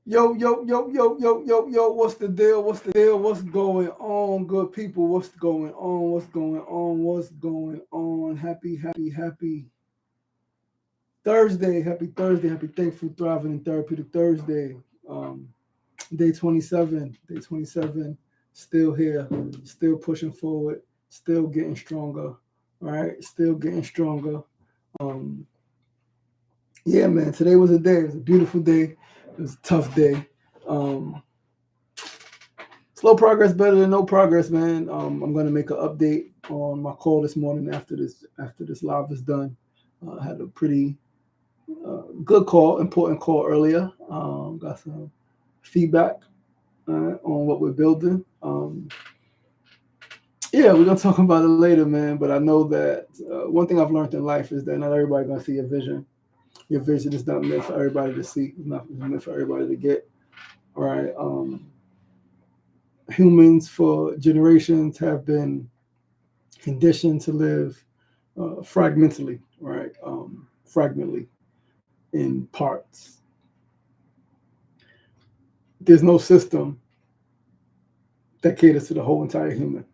Yo, what's the deal? What's the deal? What's going on, good people? What's going on? What's going on? What's going on? Happy Thursday. Happy Thursday. Happy Thankful, Thriving, and Therapeutic Thursday. Um, day 27. Day 27. Still here. Still pushing forward. Still getting stronger. All right. Still getting stronger. Um, yeah, man. Today was a day. It was a beautiful day. It was a tough day. Um, Slow progress better than no progress, man. I'm gonna make an update on my call this morning after this live is done. I had a pretty good call, important call earlier. Got some feedback on what we're building. Yeah, we're gonna talk about it later, man. But I know that one thing I've learned in life is that not everybody gonna see your vision. Your vision is not meant for everybody to see. It's not meant for everybody to get. All right. Humans for generations have been conditioned to live fragmentally, right? Fragmentally in parts. There's no system that caters to the whole entire human.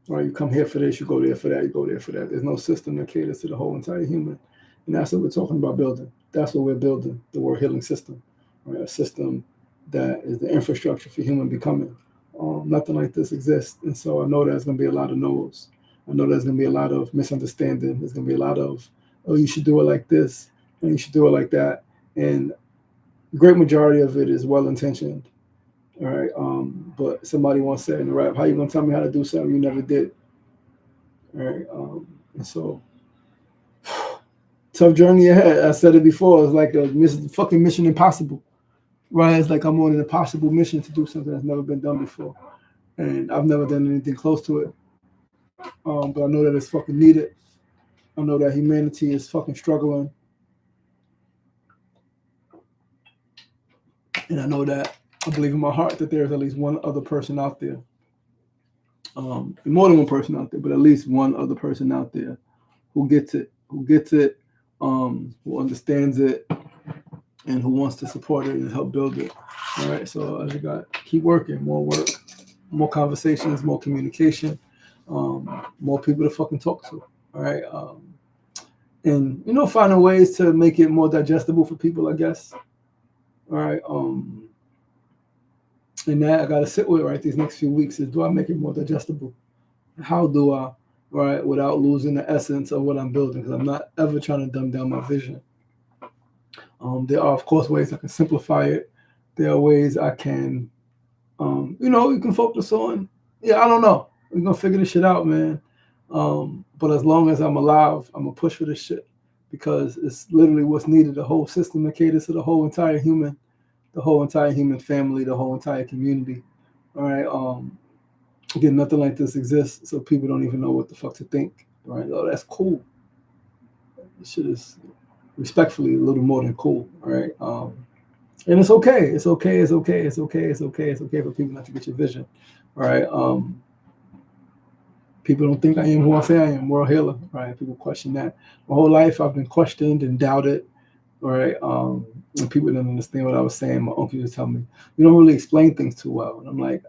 Right? You come here for this, you go there for that, you go there for that. There's no system that caters to the whole entire human. And that's what we're talking about building. That's what we're building, the World Healing System. Right? A system that is the infrastructure for human becoming. Nothing like this exists. And so I know there's going to be a lot of no's. I know there's going to be a lot of misunderstanding. There's going to be a lot of, oh, you should do it like this, and you should do it like that. And the great majority of it is well-intentioned. All right. But somebody once said in the rap, how you going to tell me how to do something you never did? All right. And so, tough journey ahead. I said it before. It's like a fucking mission impossible. Right? It's like I'm on an impossible mission to do something that's never been done before. And I've never done anything close to it. But I know that it's fucking needed. I know that humanity is fucking struggling. And I know that I believe in my heart that there's at least one other person out there. More than one person out there, but at least one other person out there who gets it, who understands it, and who wants to support it and help build it. All right, so I just got keep working, more work, more conversations, more communication, more people to fucking talk to. All right, and finding ways to make it more digestible for people, I guess. All right, and that I got to sit with right these next few weeks is, do I make it more digestible? How do I, right, without losing the essence of what I'm building? Because I'm not ever trying to dumb down my vision. There are, of course, ways I can simplify it. There are ways I can, you can focus on. Yeah, I don't know. We're going to figure this shit out, man. But as long as I'm alive, I'm going to push for this shit because it's literally what's needed. The whole system that caters to the whole entire human family, the whole entire community. All right. Again, nothing like this exists, so people don't even know what the fuck to think. Right? Oh, that's cool. This shit is respectfully a little more than cool. All right. And it's okay. It's okay for people not to get your vision. All right. People don't think I am who I say I am, world healer. Right? People question that. My whole life I've been questioned and doubted. All right. And people didn't understand what I was saying. My uncle used to tell me, you don't really explain things too well. And I'm like,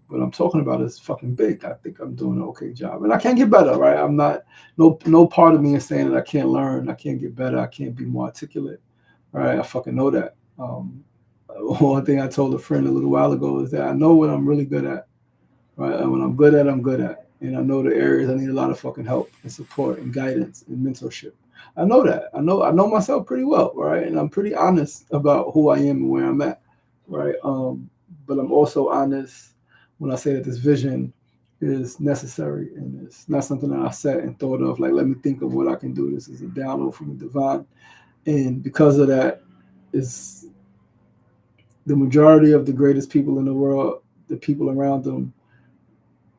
what I'm talking about is fucking big. I think I'm doing an okay job, and I can't get better, right? I'm not. No part of me is saying that I can't learn, I can't get better, I can't be more articulate, right? I fucking know that. One thing I told a friend a little while ago is that I know what I'm really good at, right? And when I'm good at, I'm good at, and I know the areas I need a lot of fucking help and support and guidance and mentorship. I know that. I know myself pretty well, right? And I'm pretty honest about who I am and where I'm at, right? But I'm also honest when I say that this vision is necessary and it's not something that I sat and thought of, like, let me think of what I can do. This is a download from the divine. And because of that, is the majority of the greatest people in the world, the people around them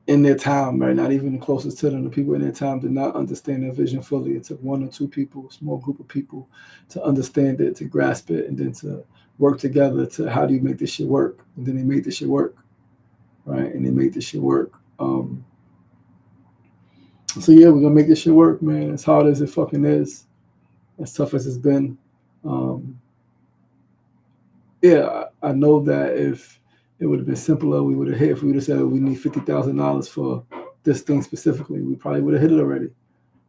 in their time, right? Not even the closest to them, the people in their time did not understand their vision fully. It took one or two people, a small group of people to understand it, to grasp it, and then to work together to how do you make this shit work? And then they made this shit work, right? And they made this shit work. So yeah, we're gonna make this shit work, man. As hard as it fucking is, as tough as it's been. yeah, I know that if it would have been simpler, we would have hit. If we would have said we need $50,000 for this thing specifically, we probably would have hit it already,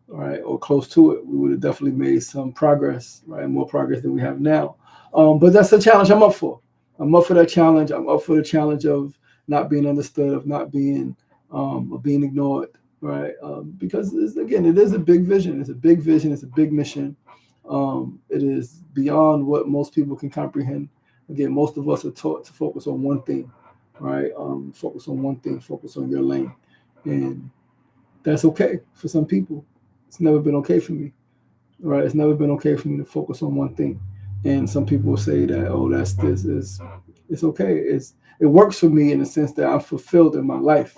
right, or close to it. We would have definitely made some progress, right, more progress than we have now. But that's a challenge I'm up for. I'm up for that challenge. I'm up for the challenge of not being understood, of not being, of being ignored, right? Because again, it is a big vision. It's a big vision. It's a big mission. It is beyond what most people can comprehend. Again, most of us are taught to focus on one thing, right? Focus on one thing. Focus on your lane, and that's okay for some people. It's never been okay for me, right? It's never been okay for me to focus on one thing. And some people will say that, oh, that's this is it's okay. It works for me in the sense that I'm fulfilled in my life.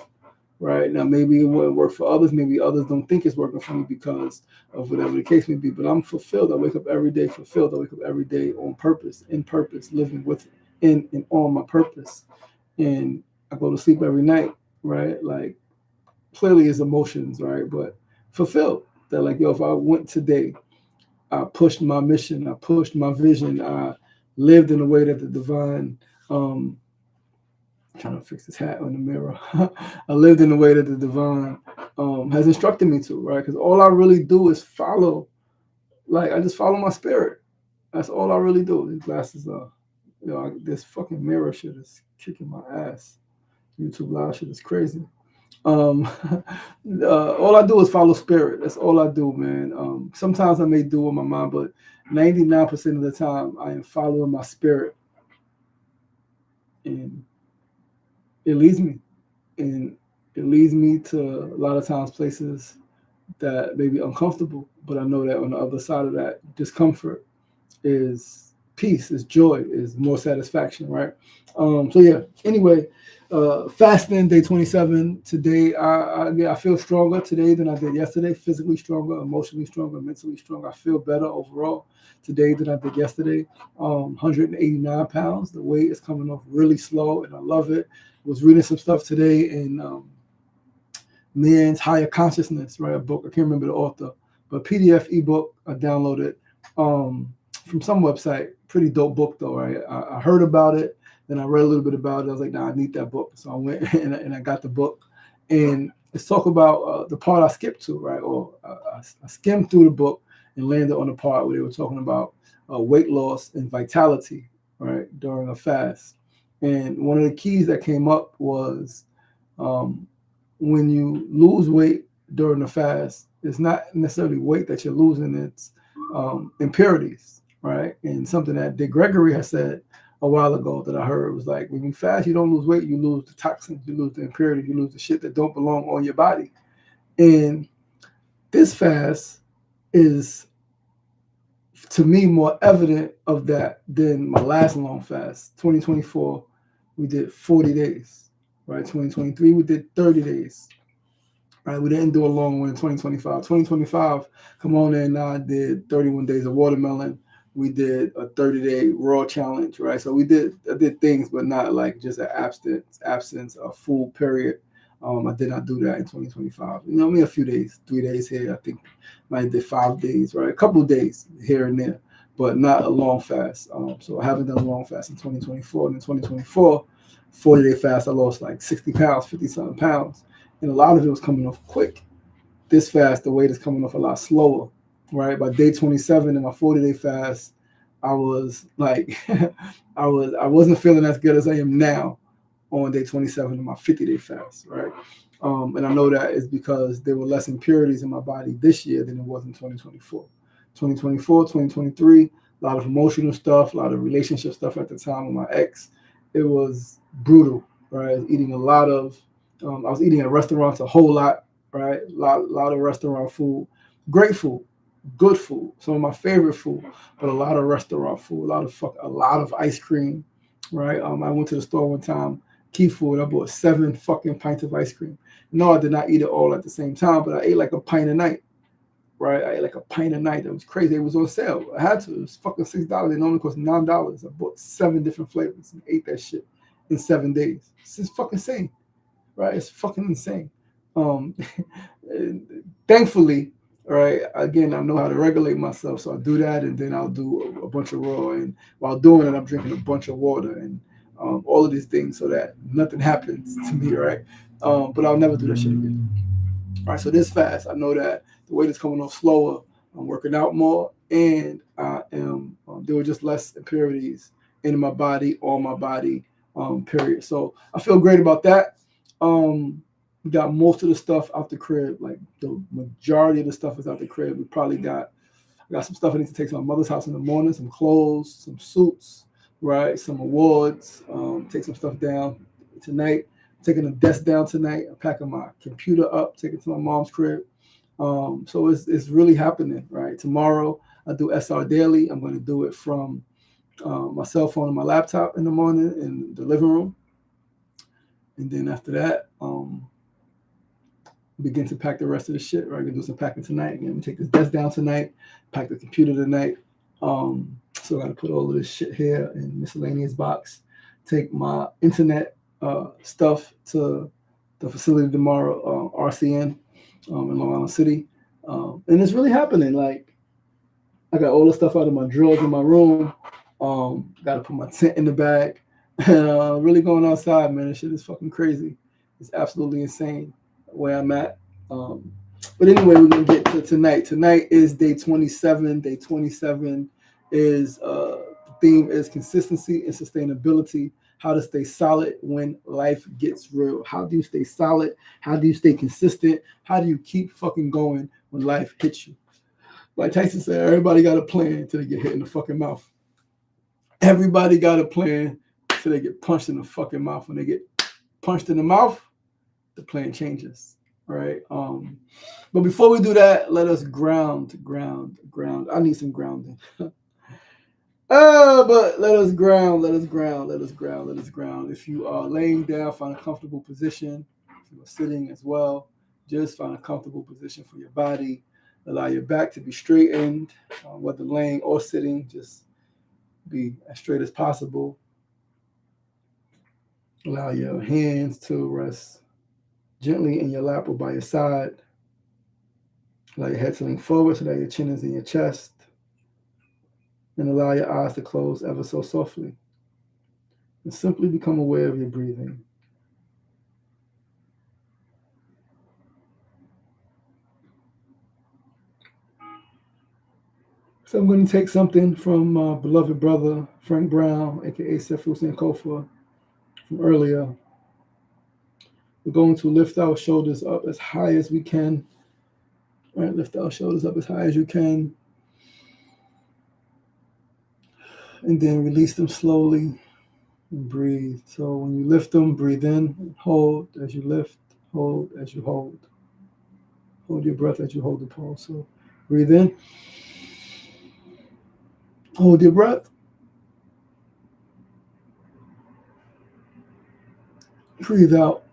Right now, maybe it wouldn't work for others. Maybe others don't think it's working for me because of whatever the case may be. But I'm fulfilled. I wake up every day fulfilled. I wake up every day on purpose, in purpose, living with, in and on my purpose. And I go to sleep every night, right? Like clearly it's emotions, right? But fulfilled. That like, yo, if I went today, I pushed my mission, I pushed my vision, I lived in a way that the divine, um, trying to fix this hat on the mirror. I lived in a way that the divine has instructed me to, right? Because all I really do is follow, like I just follow my spirit. That's all I really do. These glasses are, this fucking mirror shit is kicking my ass. YouTube live shit is crazy. Um, all I do is follow spirit. That's all I do, man. Sometimes I may do with my mind, but 99% of the time I am following my spirit, and it leads me, and it leads me to a lot of times places that may be uncomfortable, but I know that on the other side of that discomfort is peace, is joy, is more satisfaction, right? So yeah. Anyway, fasting day 27 today. I feel stronger today than I did yesterday. Physically stronger, emotionally stronger, mentally stronger. I feel better overall today than I did yesterday. 189 pounds. The weight is coming off really slow, and I love it. Was reading some stuff today in Man's Higher Consciousness, right? A book. I can't remember the author, but PDF ebook I downloaded from some website. Pretty dope book though, right? I heard about it, then I read a little bit about it. I was like, nah, I need that book. So I went and I got the book. And let's talk about the part I skipped to, right? Or I skimmed through the book and landed on the part where they were talking about weight loss and vitality, right, during a fast. And one of the keys that came up was um, when you lose weight during the fast, it's not necessarily weight that you're losing, it's impurities, right? And something that Dick Gregory has said a while ago that I heard was like, when you fast, you don't lose weight, you lose the toxins, you lose the impurities, you lose the shit that don't belong on your body. And this fast is, to me, more evident of that than my last long fast. 2024, we did 40 days, right? 2023, we did 30 days. Right, we didn't do a long one in 2025. 2025, come on in, I did 31 days of watermelon. We did a 30-day raw challenge, right? So I did things, but not like just an absence, a full period. I did not do that in 2025. You know, I mean, a few days, 3 days here. I think I did 5 days, right? A couple of days here and there, but not a long fast. So I haven't done a long fast in 2024. And in 2024, 40-day fast, I lost like 60 pounds, 50-something pounds. And a lot of it was coming off quick. This fast, the weight is coming off a lot slower, right? By day 27 in my 40-day fast, I was like, I wasn't feeling as good as I am now on day 27 in my 50-day fast, right? And I know that is because there were less impurities in my body this year than it was in 2024. 2024, 2023, a lot of emotional stuff, a lot of relationship stuff at the time with my ex. It was brutal, right? I was eating a lot of, I was eating at restaurants a whole lot, right? Lot of restaurant food, great food, good food, some of my favorite food, but a lot of restaurant food, a lot of ice cream, right? I went to the store one time, Key Food. I bought 7 fucking pints of ice cream. No, I did not eat it all at the same time, but I ate like a pint a night, right? I ate like a pint a night. That was crazy. It was on sale. I had to. It was fucking $6. It normally cost $9. I bought 7 different flavors and ate that shit in 7 days. This is fucking insane, right? It's fucking insane. Um, thankfully, right? Again, I know how to regulate myself, so I do that, and then I'll do a bunch of raw. And while doing it, I'm drinking a bunch of water and all of these things so that nothing happens to me, right? But I'll never do that shit again. All right, so this fast, I know that the weight is coming off slower. I'm working out more, and I am doing just less impurities in my body, on my body, period. So I feel great about that. We got most of the stuff out the crib. Like the majority of the stuff is out the crib. We probably I got some stuff I need to take to my mother's house in the morning, some clothes, some suits, right? Some awards, take some stuff down tonight. I'm taking the desk down tonight. I'm packing my computer up, take it to my mom's crib. So it's really happening, right? Tomorrow I do SR Daily. I'm going to do it from my cell phone and my laptop in the morning in the living room. And then after that, begin to pack the rest of the shit, right? I'm going to do some packing tonight. I'm going to take this desk down tonight, pack the computer tonight. So I got to put all of this shit here in miscellaneous box, take my internet stuff to the facility tomorrow, RCN in Long Island City. And it's really happening. Like, I got all the stuff out of my drawers in my room. Got to put my tent in the bag. Really going outside, man. This shit is fucking crazy. It's absolutely insane where I'm at. But anyway, we're going to get to tonight. Tonight is day 27. Day 27 is the theme is consistency and sustainability. How to stay solid when life gets real. How do you stay solid? How do you stay consistent? How do you keep fucking going when life hits you? Like Tyson said, everybody got a plan until they get hit in the fucking mouth. Everybody got a plan until they get punched in the fucking mouth. When they get punched in the mouth, the plan changes, right? But before we do that, let us ground. I need some grounding. But let us ground. If you are laying down, find a comfortable position. If you are sitting as well, just find a comfortable position for your body. Allow your back to be straightened, whether laying or sitting, just be as straight as possible. Allow your hands to rest gently in your lap or by your side. Allow your head to lean forward so that your chin is in your chest. And allow your eyes to close ever so softly. And simply become aware of your breathing. So I'm going to take something from my beloved brother, Frank Brown, aka Sefu Sankofa, from earlier. We're going to lift our shoulders up as high as we can. Right, lift our shoulders up as high as you can. And then release them slowly and breathe. So when you lift them, breathe in, hold as you lift, hold as you hold. Hold your breath as you hold the pulse. So breathe in. Hold your breath. Breathe out.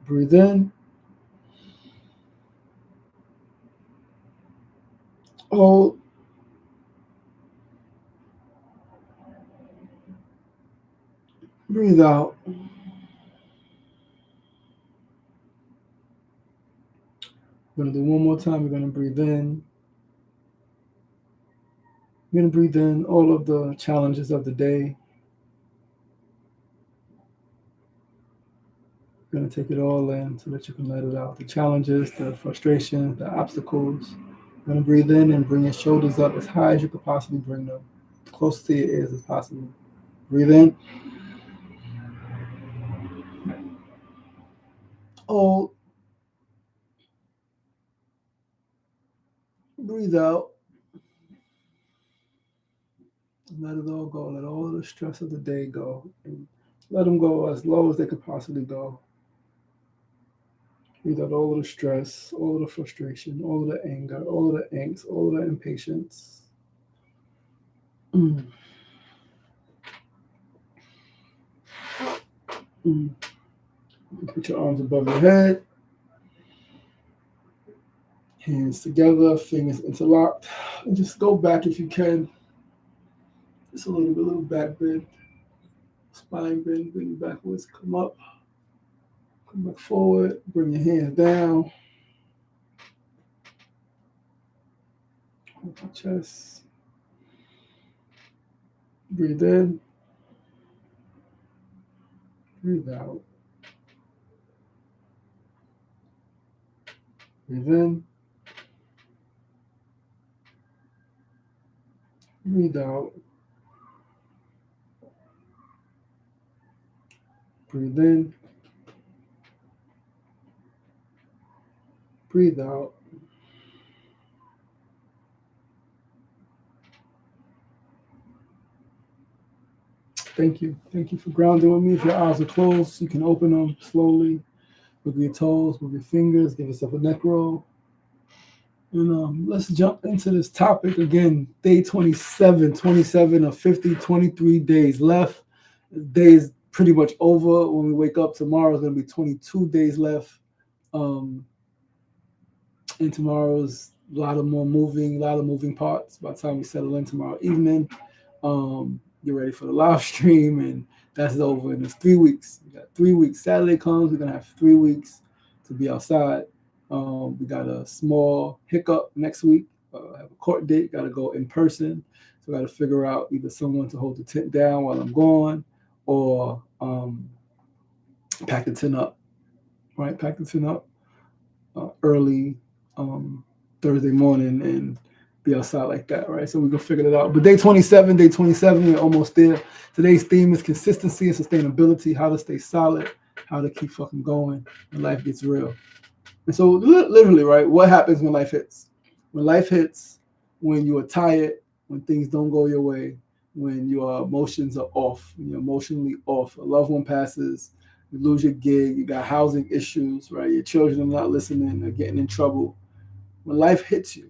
Breathe in. Hold. Breathe out. We're going to do one more time. We're going to breathe in. We're going to breathe in all of the challenges of the day. We're going to take it all in so that you can let it out. The challenges, the frustrations, the obstacles. We're going to breathe in and bring your shoulders up as high as you could possibly bring them, close to your ears as possible. Breathe in. Hold. Breathe out. Let it all go. Let all the stress of the day go. And let them go as low as they could possibly go. Breathe out all of the stress, all of the frustration, all of the anger, all of the angst, all of the impatience. Put your arms above your head. Hands together, fingers interlocked. And just go back if you can. Just a little back bend. Spine bend, bring you backwards, come up, come back forward, bring your hands down. Hold your chest. Breathe in. Breathe out. Breathe in. Breathe out. Breathe in. Breathe out. Thank you. Thank you for grounding with me. If your eyes are closed, you can open them slowly. Move your toes, move your fingers, give yourself a neck roll. And let's jump into this topic again. Day 27 of 50, 23 days left. The day is pretty much over. When we wake up tomorrow, it's going to be 22 days left. And tomorrow's a lot of moving parts. By the time we settle in tomorrow evening, get ready for the live stream, and that's over. And it's 3 weeks. We got 3 weeks. Saturday comes, we're going to have 3 weeks to be outside. We got a small hiccup next week. I have a court date, got to go in person. So I got to figure out either someone to hold the tent down while I'm gone, or pack the tent up, right? Pack the tent up early Thursday morning and be outside like that, right? So we're going to figure it out. But day 27, we're almost there. Today's theme is consistency and sustainability, how to stay solid, how to keep fucking going when life gets real. And so literally, right, what happens when life hits? When life hits, when you are tired, when things don't go your way, when your emotions are off, when you're emotionally off, a loved one passes, you lose your gig, you got housing issues, right? Your children are not listening, they're getting in trouble. When life hits you,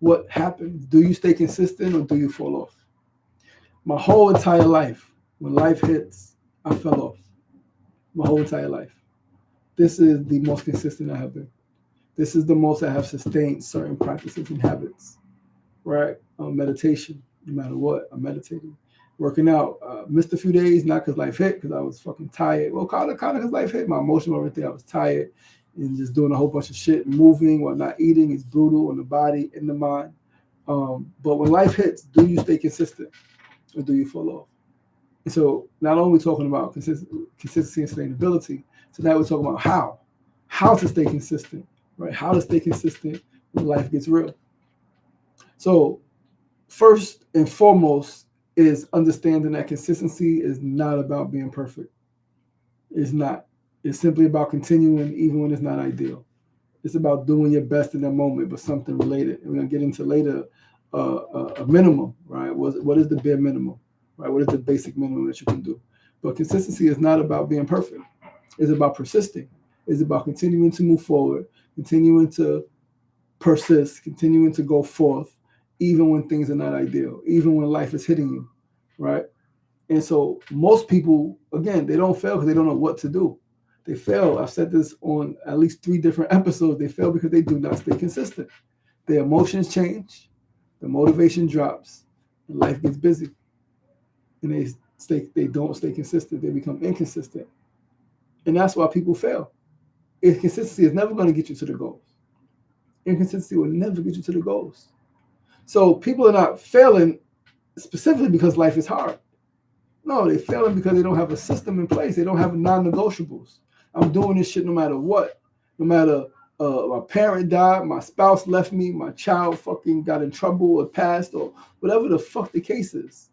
what happens? Do you stay consistent or do you fall off? My whole entire life, when life hits, I fell off. My whole entire life. This is the most consistent I have been. This is the most I have sustained certain practices and habits, right? Meditation, no matter what, I'm meditating. Working out, missed a few days, not because life hit, because I was fucking tired. Well, kind of because life hit, my emotional everything. I was tired and just doing a whole bunch of shit. Moving while not eating is brutal on the body and the mind. But when life hits, do you stay consistent or do you fall off? And so not only talking about consistency and sustainability, so now we're talking about how to stay consistent, right? How to stay consistent when life gets real. So first and foremost is understanding that consistency is not about being perfect. It's not. It's simply about continuing even when it's not ideal. It's about doing your best in that moment, but something related. And we're going to get into later a minimum, right? What is the bare minimum, right? What is the basic minimum that you can do? But consistency is not about being perfect. It's about persisting. It's about continuing to move forward, continuing to persist, continuing to go forth, even when things are not ideal, even when life is hitting you, right? And so most people, again, they don't fail because they don't know what to do. They fail. I've said this on at least 3 different episodes. They fail because they do not stay consistent. Their emotions change, the motivation drops, and life gets busy. And they don't stay consistent. They become inconsistent. And that's why people fail. Inconsistency is never going to get you to the goals. Inconsistency will never get you to the goals. So people are not failing specifically because life is hard. No, they're failing because they don't have a system in place. They don't have non-negotiables. I'm doing this shit no matter what. No matter my parent died, my spouse left me, my child fucking got in trouble or passed or whatever the fuck the case is.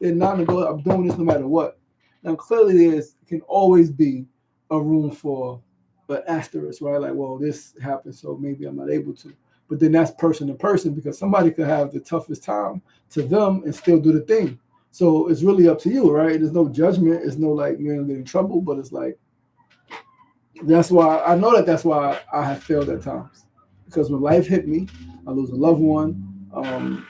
They're non-negotiable. I'm doing this no matter what. Now, clearly there can always be a room for an asterisk, right? Like, well, this happened, so maybe I'm not able to. But then that's person to person because somebody could have the toughest time to them and still do the thing. So it's really up to you, right? There's no judgment. It's no like you're gonna get in trouble, but it's like that's why I know that's why I have failed at times. Because when life hit me, I lose a loved one,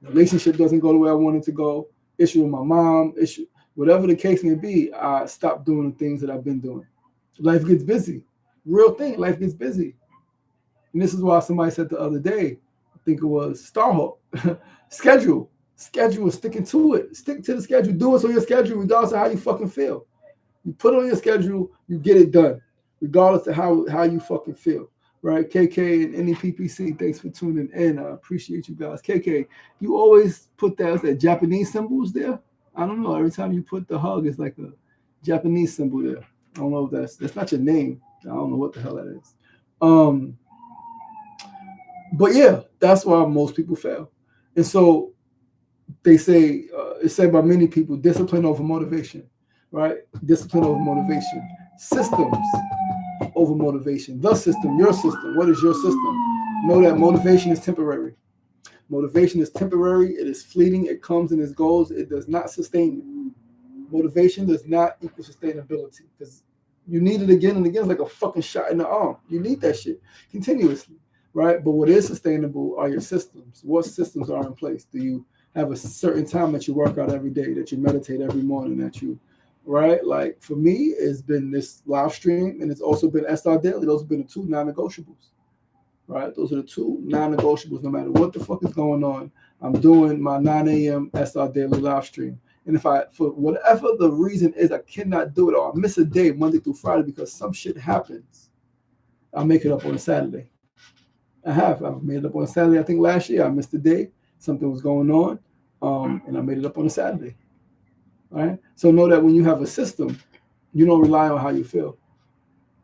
relationship doesn't go the way I wanted to go, issue with my mom, whatever the case may be, I stopped doing the things that I've been doing. Life gets busy. Real thing, life gets busy. And this is why somebody said the other day, I think it was Starhawk, schedule. Schedule, sticking to it. Stick to the schedule. Do what's on your schedule, regardless of how you fucking feel. You put it on your schedule, you get it done, regardless of how you fucking feel. Right? KK and any PPC, thanks for tuning in. I appreciate you guys. KK, you always put that Japanese symbols there. I don't know. Every time you put the hug, it's like a Japanese symbol there. I don't know if that's not your name. I don't know what the hell that is. But yeah, that's why most people fail. And so they say, it's said by many people, discipline over motivation, right? Discipline over motivation. Systems over motivation. The system, your system. What is your system? Know that motivation is temporary. Motivation is temporary. It is fleeting. It comes and it goes. It does not sustain you. Motivation does not equal sustainability because you need it again and again. It's like a fucking shot in the arm. You need that shit continuously, right? But what is sustainable are your systems. What systems are in place? Do you have a certain time that you work out every day, that you meditate every morning, that you, right? Like for me, it's been this live stream and it's also been SR Daily. Those have been the two non-negotiables, right? Those are the two non-negotiables. No matter what the fuck is going on, I'm doing my 9 a.m. SR Daily live stream. And if for whatever the reason is, I cannot do it or I miss a day Monday through Friday because some shit happens, I'll make it up on a Saturday. I've made it up on a Saturday. I think last year I missed a day. Something was going on, and I made it up on a Saturday. All right. So know that when you have a system, you don't rely on how you feel.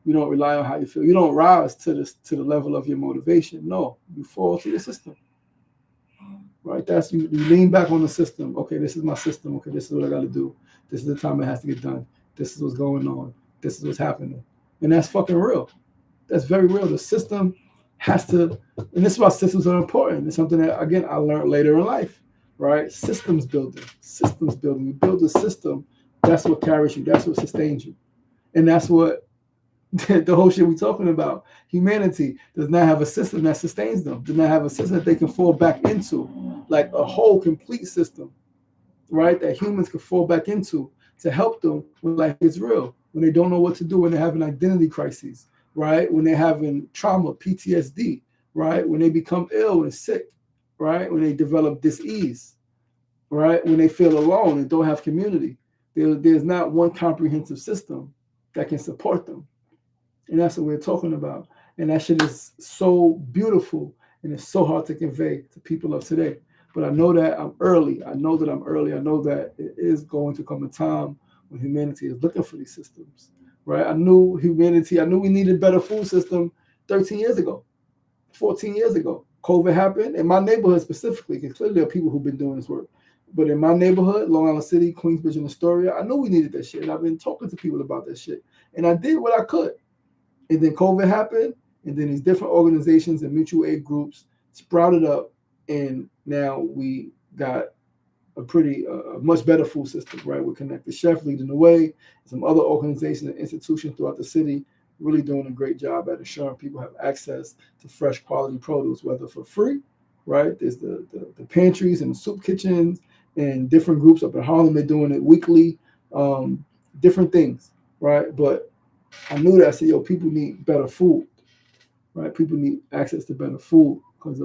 You don't rely on how you feel. You don't rise to the level of your motivation. No, you fall to your system. Right. That's you lean back on the system. Okay, this is my system. Okay, this is what I got to do. This is the time it has to get done. This is what's going on. This is what's happening, and that's fucking real. That's very real. The system has to, and this is why systems are important. It's something that, again, I learned later in life, right? Systems building. You build a system, that's what carries you. That's what sustains you. And that's what the whole shit we're talking about. Humanity does not have a system that sustains them, does not have a system that they can fall back into, like a whole complete system, right? That humans can fall back into to help them when life gets real, when they don't know what to do, when they're having identity crises, right? When they're having trauma, PTSD, right? When they become ill and sick, right? When they develop dis-ease, right? When they feel alone and don't have community. There's not one comprehensive system that can support them. And that's what we're talking about. And that shit is so beautiful and it's so hard to convey to people of today. But I know that I'm early. I know that it is going to come a time when humanity is looking for these systems, right? I knew we needed better food system 13 years ago, 14 years ago. COVID happened in my neighborhood specifically, because clearly there are people who've been doing this work. But in my neighborhood, Long Island City, Queensbridge, and Astoria, I knew we needed that shit. And I've been talking to people about that shit. And I did what I could. And then COVID happened, and then these different organizations and mutual aid groups sprouted up, and now we got a pretty much better food system, right? We're Connected Chef leading the way. Some other organizations and institutions throughout the city really doing a great job at ensuring people have access to fresh quality produce, whether for free, right? There's the pantries and the soup kitchens and different groups up in Harlem. They're doing it weekly, different things, right? But I knew that I said, people need better food, right? People need access to better food because,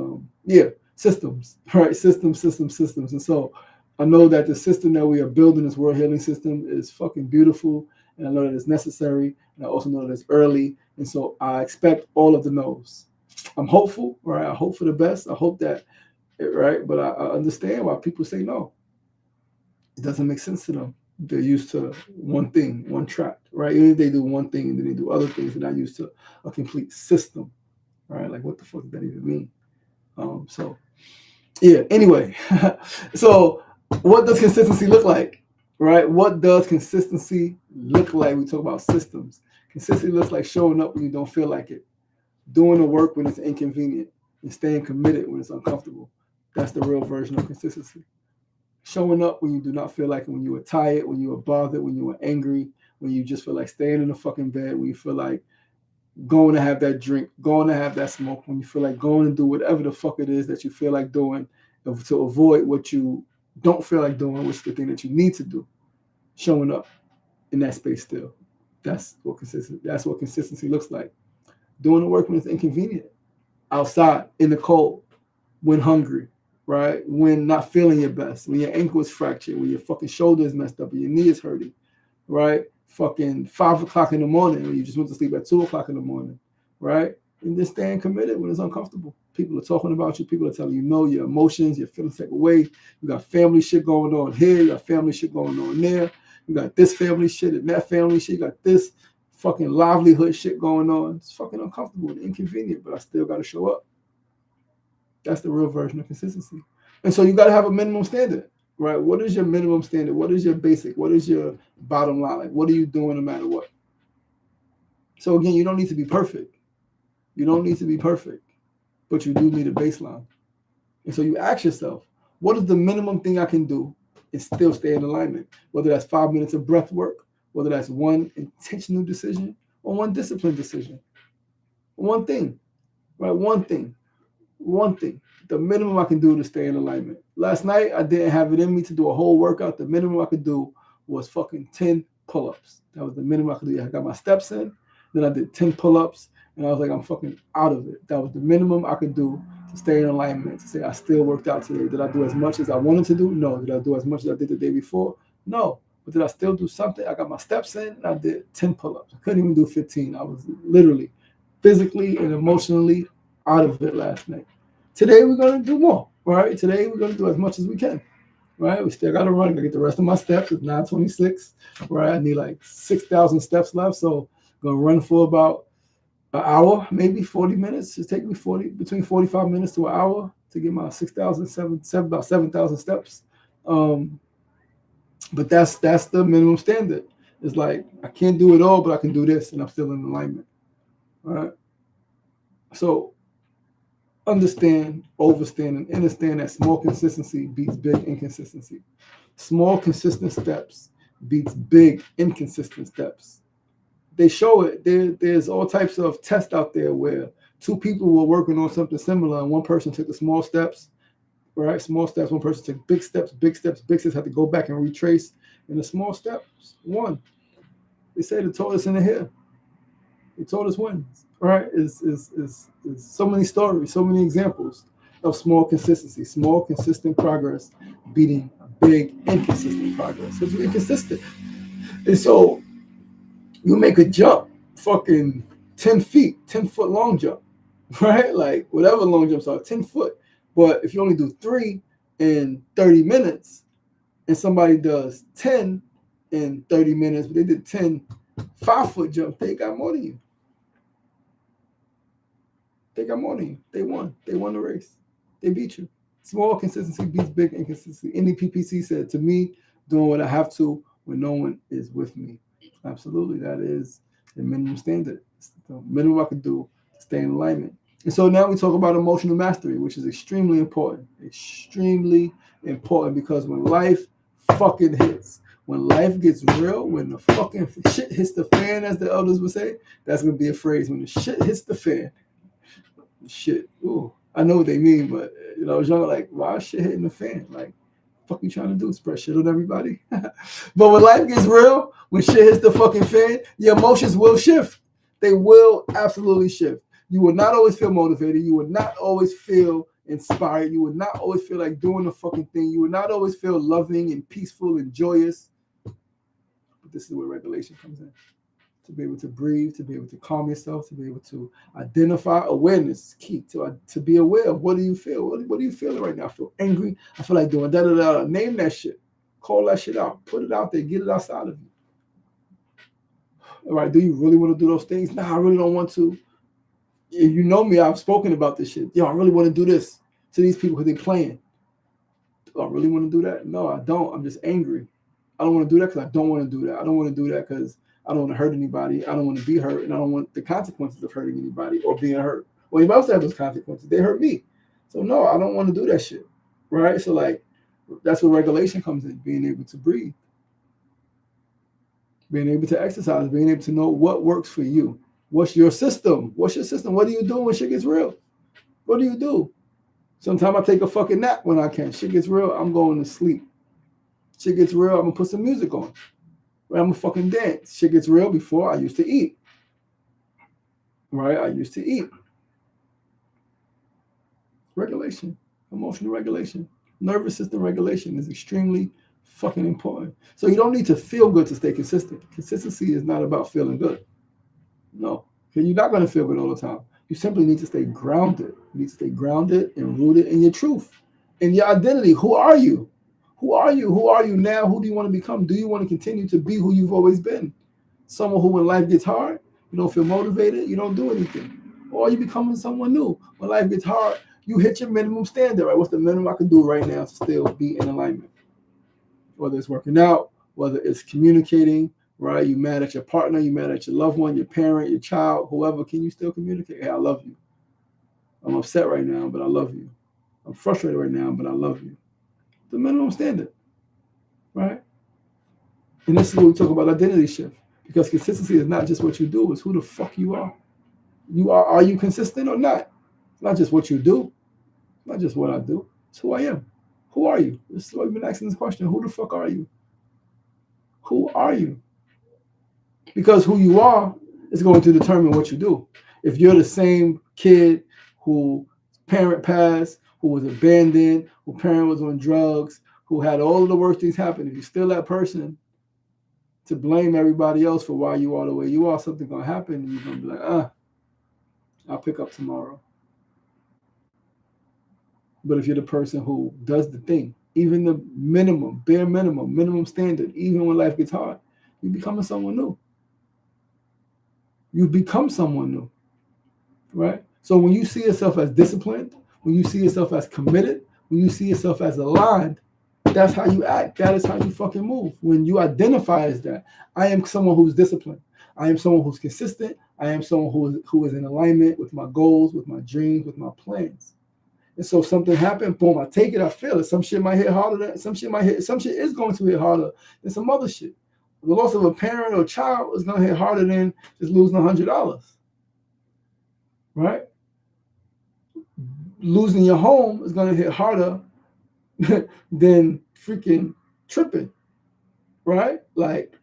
systems, right? Systems. And so I know that the system that we are building, this world healing system, is fucking beautiful. And I know that it's necessary. And I also know that it's early. And so I expect all of the no's. I'm hopeful, right? I hope for the best. I hope that, right? But I understand why people say no. It doesn't make sense to them. They're used to one thing, one track, right? Even if they do one thing and then they do other things, they're not used to a complete system, right? Like, what the fuck does that even mean? Anyway. So what does consistency look like, right? What does consistency look like? We talk about systems. Consistency looks like showing up when you don't feel like it, doing the work when it's inconvenient, and staying committed when it's uncomfortable. That's the real version of consistency. Showing up when you do not feel like it, when you are tired, when you are bothered, when you are angry, when you just feel like staying in the fucking bed, when you feel like going to have that drink, going to have that smoke, when you feel like going and do whatever the fuck it is that you feel like doing to avoid what you don't feel like doing, which is the thing that you need to do. Showing up in that space still. That's what consistency looks like. Doing the work when it's inconvenient. Outside, in the cold, when hungry, right? When not feeling your best, when your ankle is fractured, when your fucking shoulder is messed up, and your knee is hurting, right? Fucking 5 o'clock in the morning when you just went to sleep at 2 o'clock in the morning, right? And just staying committed when it's uncomfortable. People are talking about you. People are telling you no, your emotions, you're feeling type of way. You got family shit going on here. You got family shit going on there. You got this family shit and that family shit. You got this fucking livelihood shit going on. It's fucking uncomfortable and inconvenient, but I still got to show up. That's the real version of consistency. And so you got to have a minimum standard, right? What is your minimum standard? What is your basic? What is your bottom line? Like, what are you doing no matter what? So again, you don't need to be perfect. You don't need to be perfect, but you do need a baseline. And so you ask yourself, what is the minimum thing I can do and still stay in alignment? Whether that's 5 minutes of breath work, whether that's one intentional decision or one disciplined decision. One thing, right? One thing. The minimum I can do to stay in alignment. Last night, I didn't have it in me to do a whole workout. The minimum I could do was fucking 10 pull-ups. That was the minimum I could do. I got my steps in, then I did 10 pull-ups, and I was like, I'm fucking out of it. That was the minimum I could do to stay in alignment, to say I still worked out today. Did I do as much as I wanted to do? No. Did I do as much as I did the day before? No. But did I still do something? I got my steps in, and I did 10 pull-ups. I couldn't even do 15. I was literally, physically and emotionally out of it last night. Today we're going to do more, right? Today we're going to do as much as we can, right? We still got to run. I got to get the rest of my steps. It's 9:26, right? I need like 6,000 steps left. So I'm going to run for about an hour, maybe 40 minutes. It take me between 45 minutes to an hour to get my 6,000, about 7,000 steps. But that's the minimum standard. It's like, I can't do it all, but I can do this, and I'm still in alignment, right? So understand, overstand, and understand that small consistency beats big inconsistency. Small consistent steps beats big inconsistent steps. They show it. There's all types of tests out there where two people were working on something similar, and one person took the small steps, right? Small steps. One person took big steps, had to go back and retrace. And the small steps won. They say the tortoise in the hare. The tortoise wins. Right? Is so many stories, so many examples of small consistency, small consistent progress beating big inconsistent progress. Because you're inconsistent. And so you make a jump, fucking 10 feet, 10-foot long jump, right? Like whatever long jumps are, 10 foot. But if you only do 3 in 30 minutes and somebody does 10 in 30 minutes, but they did 10 5-foot jumps, they got more than you. They got more than you. They won. They won the race. They beat you. Small consistency beats big inconsistency. NDPPC said, to me, doing what I have to when no one is with me. Absolutely. That is the minimum standard. It's the minimum I can do to stay in alignment. And so now we talk about emotional mastery, which is extremely important. Extremely important, because when life fucking hits, when life gets real, when the fucking shit hits the fan, as the elders would say, that's going to be a phrase. When the shit hits the fan, shit, ooh, I know what they mean, but I was young, like, why is shit hitting the fan? Like, fuck you trying to do? Spread shit on everybody? But when life gets real, when shit hits the fucking fan, your emotions will shift. They will absolutely shift. You will not always feel motivated. You will not always feel inspired. You will not always feel like doing the fucking thing. You will not always feel loving and peaceful and joyous. But this is where regulation comes in. To be able to breathe, to be able to calm yourself, to be able to identify. Awareness is key. To be aware of, what do you feel? What are you feeling right now? I feel angry. I feel like doing da-da-da. Name that shit. Call that shit out. Put it out there. Get it outside of you. All right, do you really want to do those things? Nah, I really don't want to. If you know me, I've spoken about this shit. Yo, I really want to do this to these people because they're playing. Do I really want to do that? No, I don't. I'm just angry. I don't want to do that because I don't want to do that. I don't want to do that because I don't want to hurt anybody. I don't want to be hurt, and I don't want the consequences of hurting anybody or being hurt. Well, anybody else have those consequences. They hurt me. So no, I don't want to do that shit. Right? So like, that's where regulation comes in, being able to breathe. Being able to exercise, being able to know what works for you. What's your system? What do you do when shit gets real? What do you do? Sometimes I take a fucking nap when I can. Shit gets real, I'm going to sleep. Shit gets real, I'm going to put some music on. Right? I'm going to fucking dance. Shit gets real, before I used to eat. Right? I used to eat. Regulation. Emotional regulation, nervous system regulation is extremely fucking important. So you don't need to feel good to stay consistent. Consistency is not about feeling good. No, you're not going to feel good all the time. You simply need to stay grounded. You need to stay grounded and rooted in your truth, in your identity. Who are you? Who are you? Who are you now? Who do you want to become? Do you want to continue to be who you've always been? Someone who, when life gets hard, you don't feel motivated, you don't do anything. Or are you becoming someone new? When life gets hard, you hit your minimum standard, right? What's the minimum I can do right now to still be in alignment? Whether it's working out, whether it's communicating, right? You mad at your partner, you mad at your loved one, your parent, your child, whoever, can you still communicate? Hey, I love you. I'm upset right now, but I love you. I'm frustrated right now, but I love you. The minimum standard, right? And this is what we talk about identity shift. Because consistency is not just what you do, it's who the fuck you are. Are you consistent or not? It's not just what you do, it's not just what I do, it's who I am. Who are you? This is why we've been asking this question. Who the fuck are you? Who are you? Because who you are is going to determine what you do. If you're the same kid who parent passed, who was abandoned, who parent was on drugs, who had all of the worst things happen, if you're still that person to blame everybody else for why you are the way you are, something's going to happen and you're going to be like, I'll pick up tomorrow. But if you're the person who does the thing, even the minimum, bare minimum standard, even when life gets hard, you're becoming someone new. You become someone new, right? So when you see yourself as disciplined, when you see yourself as committed, when you see yourself as aligned, that's how you act. That is how you fucking move. When you identify as that, I am someone who's disciplined. I am someone who's consistent. I am someone who is in alignment with my goals, with my dreams, with my plans. And so if something happened, boom, I take it, I feel it. Some shit might hit harder than some shit is going to hit harder than some other shit. The loss of a parent or a child is going to hit harder than just losing $100, right? Losing your home is going to hit harder than freaking tripping, right? Like,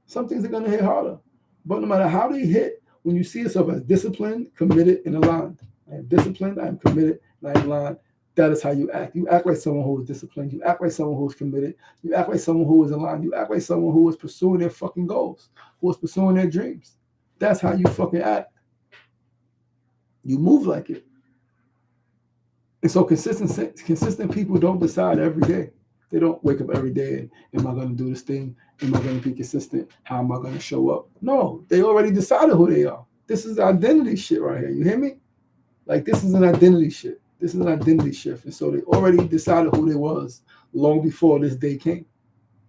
some things are going to hit harder. But no matter how they hit, when you see yourself as disciplined, committed, and aligned, I am disciplined, I am committed, and I am aligned. That is how you act. You act like someone who is disciplined. You act like someone who is committed. You act like someone who is aligned. You act like someone who is pursuing their fucking goals, who is pursuing their dreams. That's how you fucking act. You move like it. And so consistent people don't decide every day. They don't wake up every day and, am I going to do this thing? Am I going to be consistent? How am I going to show up? No, they already decided who they are. This is identity shit right here. You hear me? Like, this is an identity shit. This is an identity shift. And so they already decided who they was long before this day came.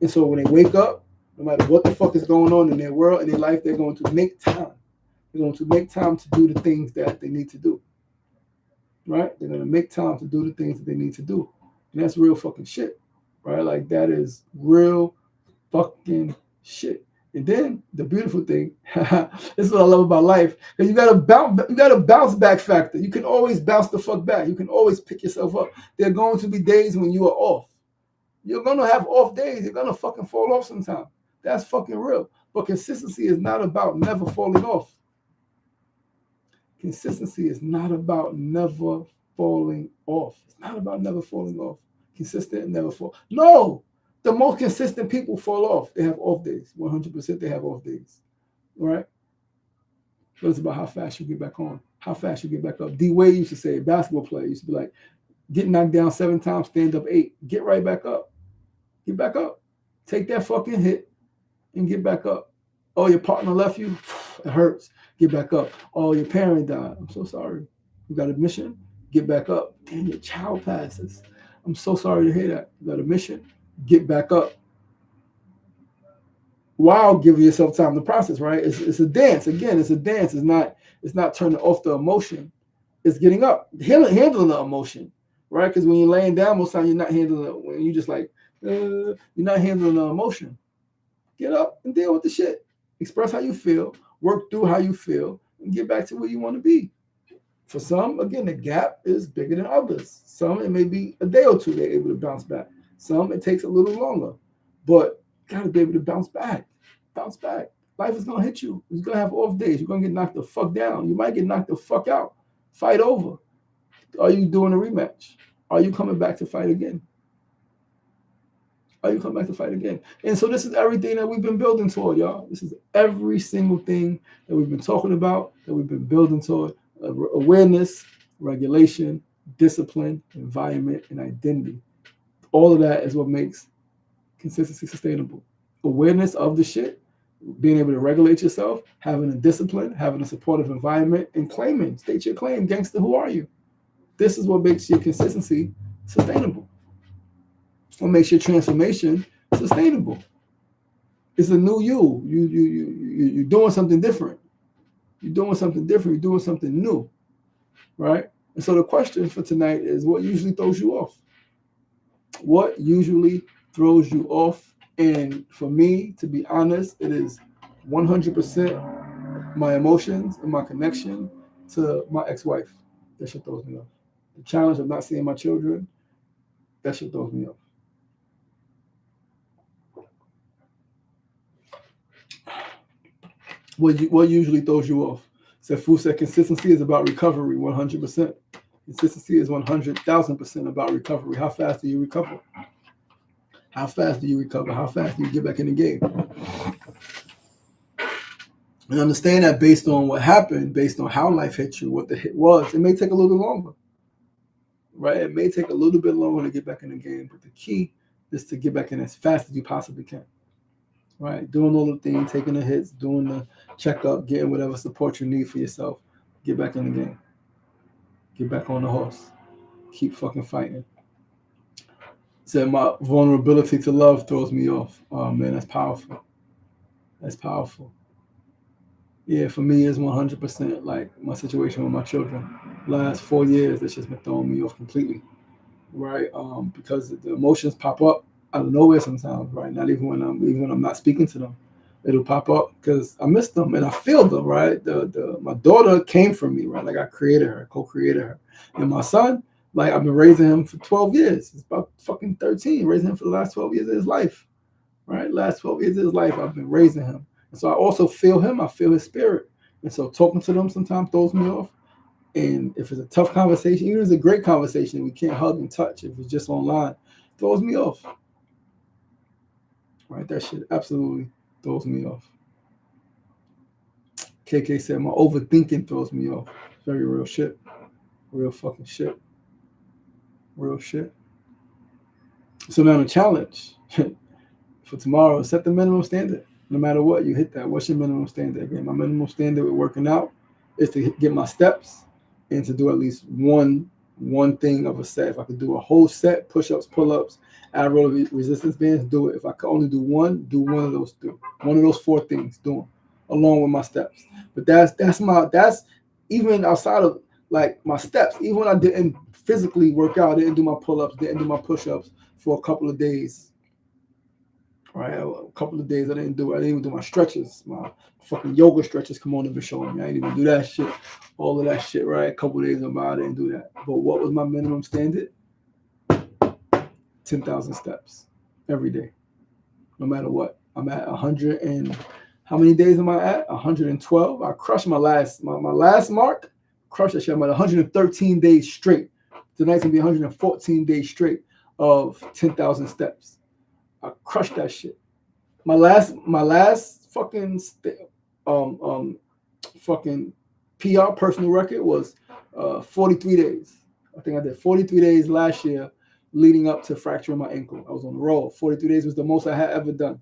And so when they wake up, no matter what the fuck is going on in their world, in their life, they're going to make time. They're going to make time to do the things that they need to do. Right? They're going to make time to do the things that they need to do. And that's real fucking shit. Right? Like, that is real fucking shit. And then the beautiful thing, this is what I love about life, because you got a bounce back factor. You can always bounce the fuck back. You can always pick yourself up. There are going to be days when you are off. You're going to have off days. You're going to fucking fall off sometime. That's fucking real. But consistency is not about never falling off. Consistency is not about never falling off. It's not about never falling off. Consistent and never fall. No! The most consistent people fall off. They have off days. 100% they have off days. All right? But it's about how fast you get back on. How fast you get back up. D. Wade used to say, a basketball player used to be like, get knocked down 7 times, stand up 8. Get right back up. Get back up. Take that fucking hit and get back up. Oh, your partner left you? It hurts. Get back up. Oh, your parent died. I'm so sorry. You got a mission? Get back up. Damn, your child passes. I'm so sorry to hear that. You got a mission? Get back up. While giving yourself time to process, right? It's a dance. Again, it's a dance. It's not turning off the emotion. It's getting up. Handling the emotion, right? Because when you're laying down, most times you're not handling it. When you just like, you're not handling the emotion. Get up and deal with the shit. Express how you feel. Work through how you feel. And get back to where you want to be. For some, again, the gap is bigger than others. Some, it may be a day or two they're able to bounce back. Some, it takes a little longer. But you got to be able to bounce back. Bounce back. Life is going to hit you. You're going to have off days. You're going to get knocked the fuck down. You might get knocked the fuck out. Fight over. Are you doing a rematch? Are you coming back to fight again? Are you coming back to fight again? And so this is everything that we've been building toward, y'all. This is every single thing that we've been talking about, that we've been building toward. Awareness, regulation, discipline, environment, and identity. All of that is what makes consistency sustainable. Awareness of the shit, being able to regulate yourself, having a discipline, having a supportive environment, and claiming, state your claim, gangster, who are you? This is what makes your consistency sustainable. What makes your transformation sustainable? It's a new you. You're doing something different. You're doing something different. You're doing something new, right? And so the question for tonight is, what usually throws you off? What usually throws you off? And for me, to be honest, it is 100% my emotions and my connection to my ex-wife. That shit throws me off. The challenge of not seeing my children, that shit throws me off. What usually throws you off? So Fu said consistency is about recovery, 100%. Consistency is 100,000% about recovery. How fast do you recover? How fast do you recover? How fast do you get back in the game? And understand that based on what happened, based on how life hit you, what the hit was, it may take a little bit longer. Right? It may take a little bit longer to get back in the game, but the key is to get back in as fast as you possibly can. Right? Doing all the things, taking the hits, doing the checkup, getting whatever support you need for yourself. Get back in the game. Get back on the horse. Keep fucking fighting. Said my vulnerability to love throws me off. Oh man, that's powerful. That's powerful. Yeah, for me, it's 100% like my situation with my children. Last 4 years, that's just been throwing me off completely, right? Because the emotions pop up out of nowhere sometimes, right? Not even when I'm not speaking to them, it'll pop up because I miss them and I feel them, right? My daughter came from me, right? Like I created her, co-created her, and my son, like I've been raising him for 12 years. It's about fucking 13, raising him for the last 12 years of his life, right? Last 12 years of his life, I've been raising him. And so I also feel him, I feel his spirit. And so talking to them sometimes throws me off. And if it's a tough conversation, even if it's a great conversation, we can't hug and touch. If it's just online, throws me off. Right? That shit absolutely throws me off. KK said my overthinking throws me off. Very real shit. Real fucking shit. Real shit. So now the challenge for tomorrow, set the minimum standard. No matter what, you hit that. What's your minimum standard? Again, my minimum standard with working out is to get my steps and to do at least one thing of a set. If I could do a whole set, push-ups, pull-ups, add roll resistance bands, do it. If I could only do one of those three. One of those 4 things, do them along with my steps. But that's even outside of like my steps. Even when I didn't physically work out, I didn't do my pull-ups, didn't do my push-ups for a couple of days. Right, a couple of days I didn't even do my stretches, my fucking yoga stretches. Come on, and be showing me. I didn't even do that shit, all of that shit. Right, a couple of days about, I didn't do that. But what was my minimum standard? 10,000 steps every day, no matter what. I'm at 100 and how many days am I at? 112. I crushed my last mark. Crushed that shit. I'm at 113 days straight. Tonight's gonna be 114 days straight of 10,000 steps. I crushed that shit. My last fucking fucking PR personal record was 43 days. I think I did 43 days last year leading up to fracturing my ankle. I was on the roll. 43 days was the most I had ever done.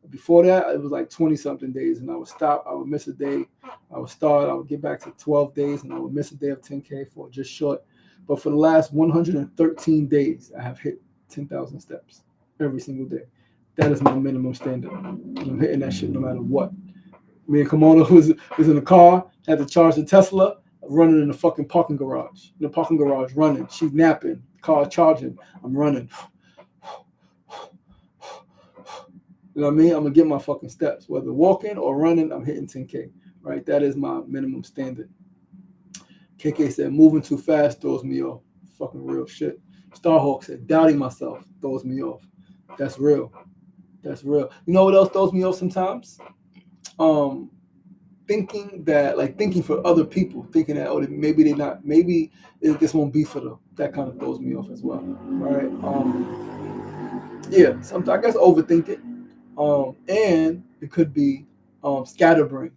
Before that, it was like 20-something days, and I would stop. I would miss a day. I would start. I would get back to 12 days, and I would miss a day of 10K for just short. But for the last 113 days, I have hit 10,000 steps every single day. That is my minimum standard. I'm hitting that shit no matter what. Me and Kimona was in the car, had to charge the Tesla, running in the fucking parking garage. In the parking garage, running. She's napping. Car charging. I'm running. You know what I mean? I'm going to get my fucking steps. Whether walking or running, I'm hitting 10K. Right? That is my minimum standard. KK said, moving too fast throws me off. Fucking real shit. Starhawk said, doubting myself throws me off. That's real. That's real. You know what else throws me off sometimes? thinking for other people, thinking that maybe this won't be for them. That kind of throws me off as well, right? Yeah, sometimes I guess overthinking, and it could be scatterbrain,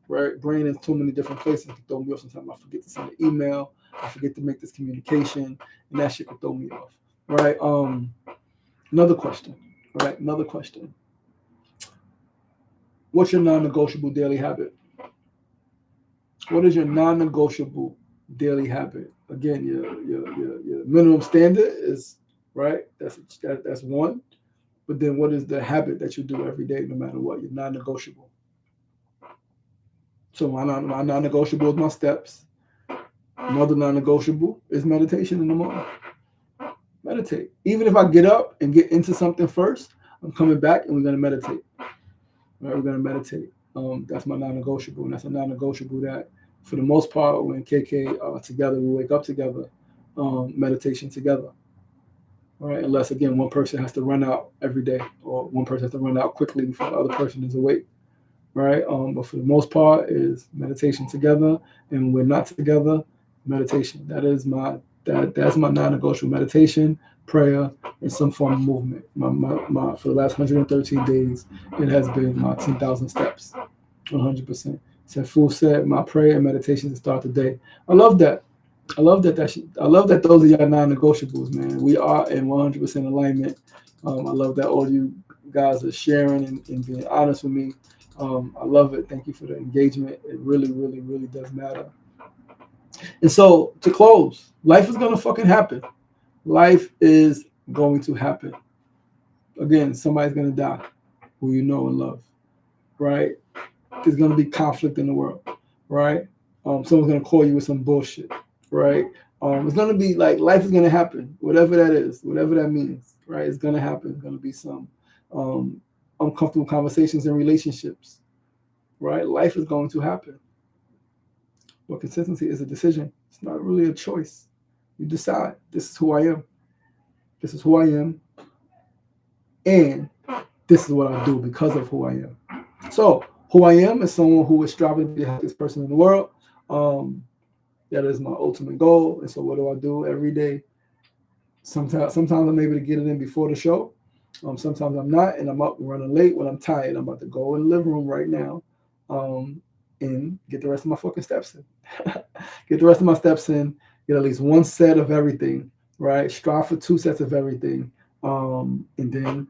right? Brain in too many different places can throw me off. Sometimes I forget to send an email, I forget to make this communication, and that shit can throw me off, right? Another question, right? Another question. What's your non-negotiable daily habit? What is your non-negotiable daily habit? Again, your minimum standard is right. That's one. But then, what is the habit that you do every day, no matter what? Your non-negotiable. So my non-negotiable is my steps. Another non-negotiable is meditation in the morning. Meditate. Even if I get up and get into something first, I'm coming back and we're gonna meditate. Right? We're gonna meditate. That's my non-negotiable, and that's a non-negotiable that, for the most part, when KK are together, we wake up together, meditation together. All right, unless again one person has to run out every day, or one person has to run out quickly before the other person is awake. Right, but for the most part, is meditation together, and when we're not together, meditation. That's my non-negotiable: meditation, prayer, and some form of movement. My for the last 113 days, it has been my 10,000 steps, 100%. It's a full set. My prayer and meditation to start the day. I love that. I love that those are your non-negotiables, man. We are in 100% alignment. I love that all you guys are sharing and being honest with me. I love it. Thank you for the engagement. It really, really, really does matter. And so, to close, life is gonna fucking happen. Life is going to happen. Again, somebody's gonna die who you know and love, right? There's gonna be conflict in the world, right? Someone's gonna call you with some bullshit, right? It's gonna be like life is gonna happen, whatever that is, whatever that means, right? It's gonna happen. It's gonna be some uncomfortable conversations and relationships, right? Life is going to happen. But consistency is a decision. It's not really a choice. You decide, this is who I am. This is who I am. And this is what I do because of who I am. So, who I am is someone who is striving to be the healthiest person in the world. That is my ultimate goal. And so, what do I do every day? Sometimes I'm able to get it in before the show. Sometimes I'm not, and I'm up running late when I'm tired. I'm about to go in the living room right now, and get the rest of my fucking steps in. Get the rest of my steps in. Get at least one set of everything. Right? Strive for 2 sets of everything, and then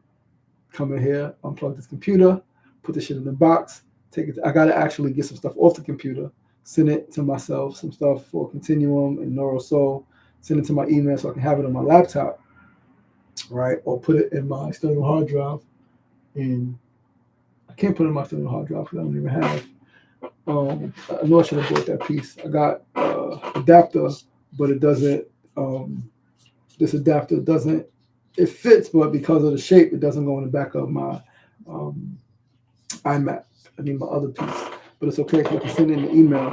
come in here, unplug this computer, put the shit in the box. Take it. I gotta actually get some stuff off the computer. Send it to myself. Some stuff for Continuum and NeuroSoul. Send it to my email so I can have it on my laptop, right? Or put it in my external hard drive. And I can't put it in my external hard drive because I don't even have. I know I should have bought that piece. I got adapter, but it doesn't. This adapter doesn't. It fits, but because of the shape, it doesn't go in the back of my iMac. I need my other piece, but it's okay because I can send in the email.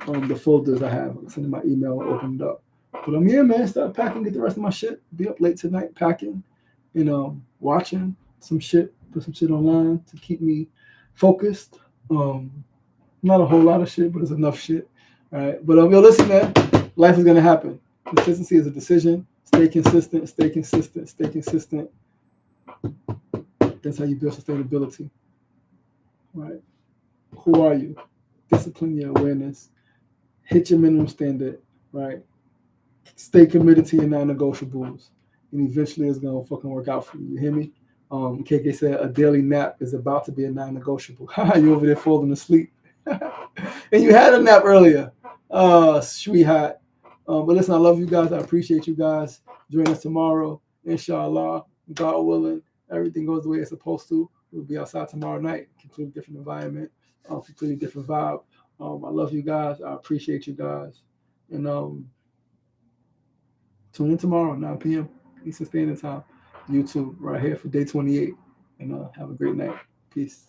The folders I have. I can send in my email and open it up. But I'm here, man. Start packing, get the rest of my shit. Be up late tonight packing and watching some shit. Put some shit online to keep me focused. Not a whole lot of shit, but it's enough shit. All right. But yo, listen, man. Life is gonna happen. Consistency is a decision. Stay consistent. Stay consistent. Stay consistent. That's how you build sustainability. Right. Who are you? Discipline your awareness. Hit your minimum standard. Right. Stay committed to your non-negotiables, and eventually it's gonna fucking work out for you. You hear me? KK said a daily nap is about to be a non-negotiable. You over there falling asleep, and you had a nap earlier. Sweetheart. But listen, I love you guys. I appreciate you guys. Join us tomorrow, inshallah. God willing, everything goes the way it's supposed to. We'll be outside tomorrow night. Completely different environment, completely different vibe. I love you guys. I appreciate you guys, and tune in tomorrow, 9 p.m. Eastern Standard Time. YouTube right here for day 28. And have a great night. Peace.